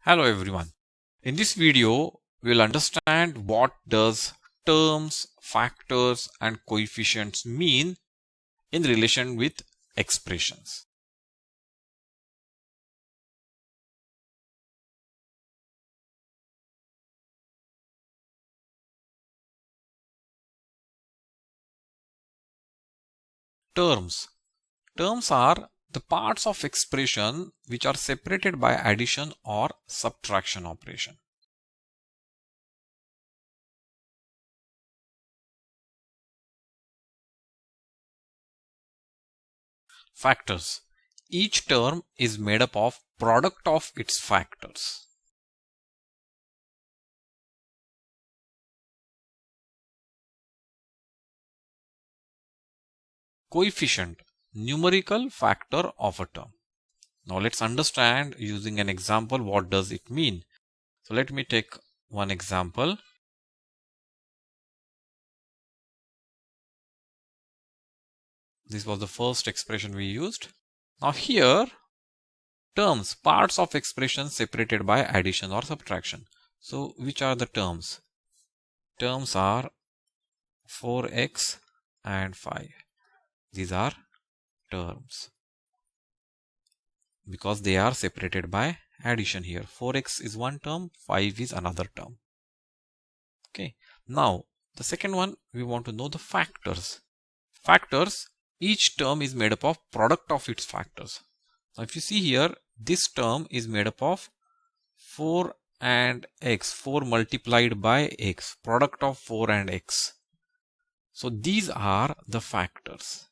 Hello everyone. In this video, we'll understand what does terms, factors and coefficients mean in relation with expressions. Terms. Terms are the parts of expression which are separated by addition or subtraction operation. Factors. Each term is made up of product of its factors. Coefficient. Numerical factor of a term. Now let's understand using an example what does it mean. So let me take one example. This was the first expression we used. Now here terms, parts of expression separated by addition or subtraction. So which are the terms? Terms are 4x and 5. These are terms because they are separated by addition here. 4x is one term, 5 is another term. Okay. Now the second one, we want to know the factors. Factors, each term is made up of product of its factors. Now if you see here, this term is made up of 4 and x, 4 multiplied by x, product of 4 and x. So these are the factors.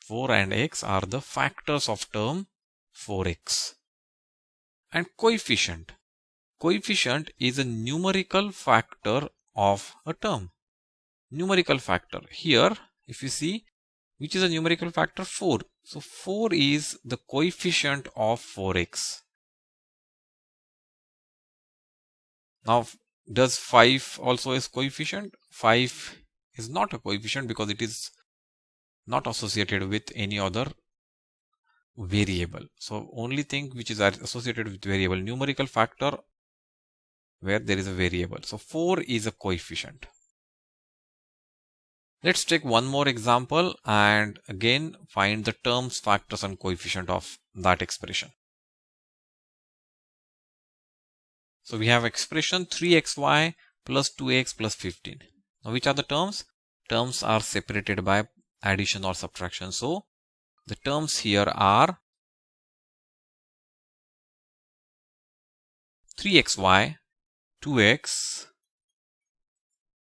4 and x are the factors of term 4x. And coefficient. Coefficient is a numerical factor of a term. Numerical factor. Here, if you see, which is a numerical factor? 4. So 4 is the coefficient of 4x. Now, does 5 also is coefficient? 5 is not a coefficient because it is not associated with any other variable. So only thing which is associated with variable, numerical factor where there is a variable. So 4 is a coefficient. Let's take one more example and again find the terms, factors and coefficient of that expression. So we have expression 3xy plus 2x plus 15. Now which are the terms? Terms are separated by addition or subtraction. So the terms here are 3xy, 2x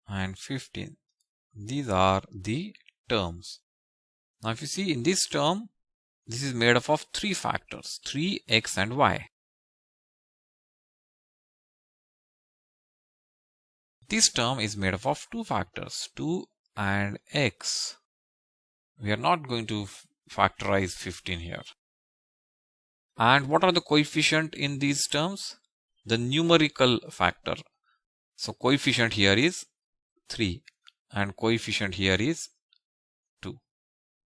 and 15. These are the terms. Now if you see in this term, this is made up of 3 factors, 3, x and y. This term is made up of 2 factors, 2 and x. We are not going to factorize 15 here. And what are the coefficient in these terms? The numerical factor. So coefficient here is 3 and coefficient here is 2.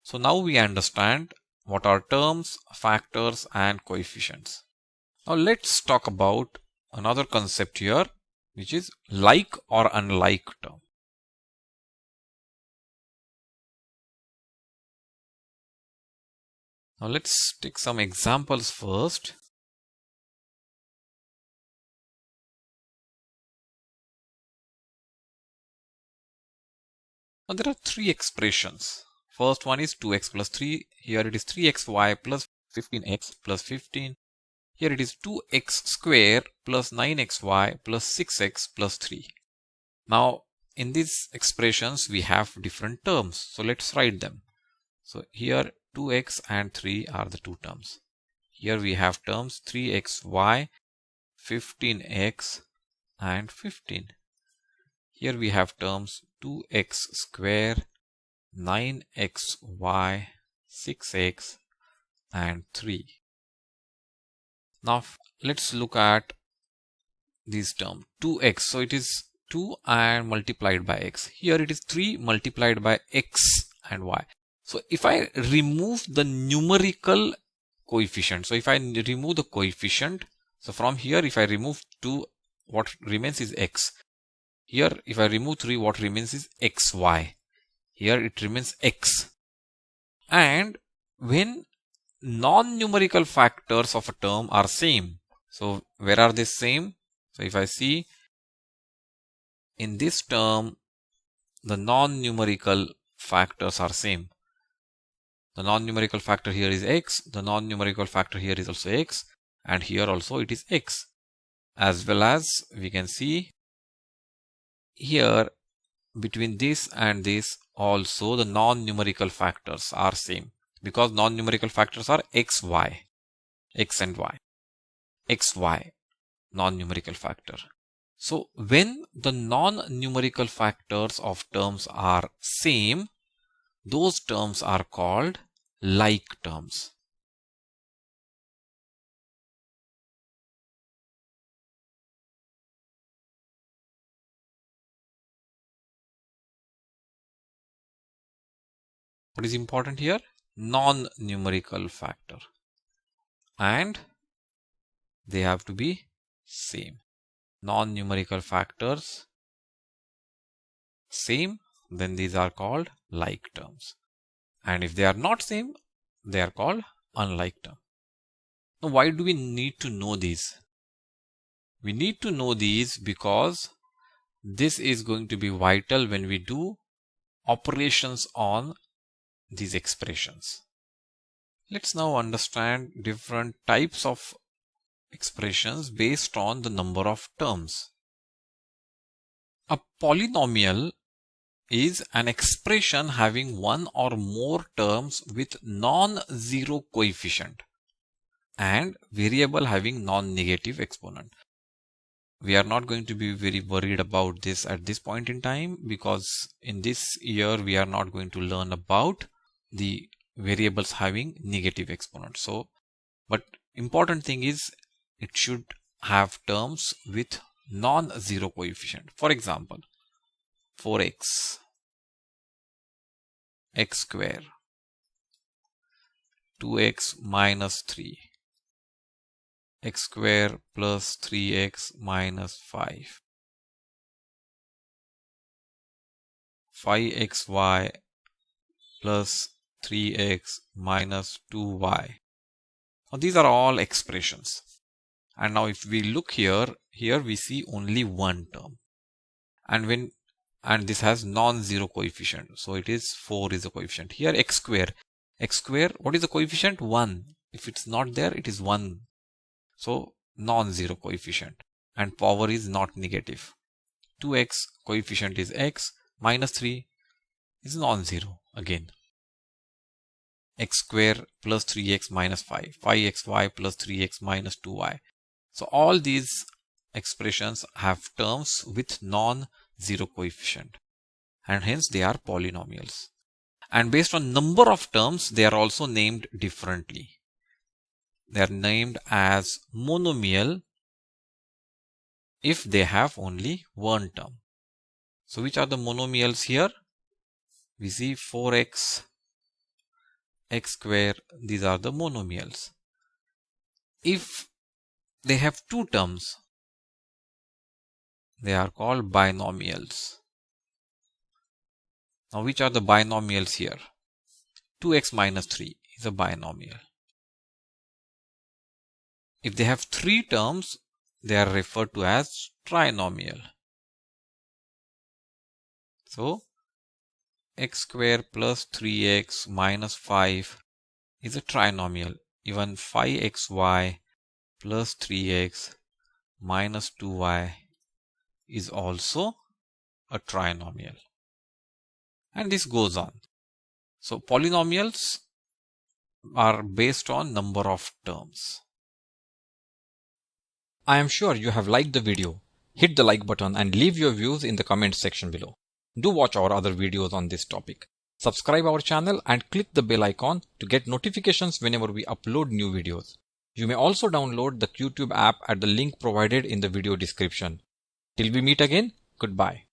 So now we understand what are terms, factors and coefficients. Now let's talk about another concept here, which is like or unlike term. Now let's take some examples first. Now there are 3 expressions. First one is 2x plus 3. Here it is 3xy plus 15x plus 15. Here it is 2x square plus 9xy plus 6x plus 3. Now in these expressions we have different terms. So let's write them. So here 2x and 3 are the two terms. Here we have terms 3xy, 15x and 15. Here we have terms 2x square, 9xy, 6x and 3. Now let's look at these terms. 2x, so it is 2 and multiplied by x. Here it is 3 multiplied by x and y. So if I remove the numerical coefficient, so if I remove the coefficient, So from here, if I remove 2, what remains is x. Here, if I remove 3, what remains is xy. Here it remains x. And when non-numerical factors of a term are same, so where are they same? So if I see in this term, the non-numerical factors are same. The non-numerical factor here is x, the non-numerical factor here is also x, and here also it is x. As well as we can see here between this and this also the non-numerical factors are same, because non-numerical factors are x, y, x and y, x, y, non-numerical factor. So when the non-numerical factors of terms are same, those terms are called like terms. What is important here? Non-numerical factor, and they have to be same. Non-numerical factors same, then these are called like terms, and if they are not same, they are called unlike term. Now why do we need to know these? We need to know these because this is going to be vital when we do operations on these expressions. Let's now understand different types of expressions based on the number of terms. A polynomial is an expression having one or more terms with non-zero coefficient and variable having non-negative exponent. We are not going to be very worried about this at this point in time, because in this year we are not going to learn about the variables having negative exponents. So, but important thing is it should have terms with non-zero coefficient. For example, 4x, x square, 2x minus 3, x square plus 3x minus 5, 5xy plus 3x minus 2y. Now these are all expressions. And now if we look here we see only one term. And this has non-zero coefficient. So it is 4 is the coefficient. Here x square, what is the coefficient? 1. If it's not there, it is 1. So non-zero coefficient, and power is not negative. 2x coefficient is x, minus 3 is non-zero again. X square plus 3x minus 5, 5xy plus 3x minus 2y. So all these expressions have terms with non-zero coefficient, and hence they are polynomials. And based on number of terms, they are also named differently. They are named as monomial if they have only one term. So which are the monomials here? We see 4x, x square, these are the monomials. If they have two terms, they are called binomials. Now which are the binomials here? 2x minus 3 is a binomial. If they have three terms, they are referred to as trinomial. So x square plus 3x minus 5 is a trinomial. Even 5xy plus 3x minus 2y is also a trinomial. And this goes on. So polynomials are based on number of terms. I am sure you have liked the video. Hit the like button and leave your views in the comment section below. Do watch our other videos on this topic. Subscribe our channel and click the bell icon to get notifications whenever we upload new videos. You may also download the QTube app at the link provided in the video description. Till we meet again, goodbye.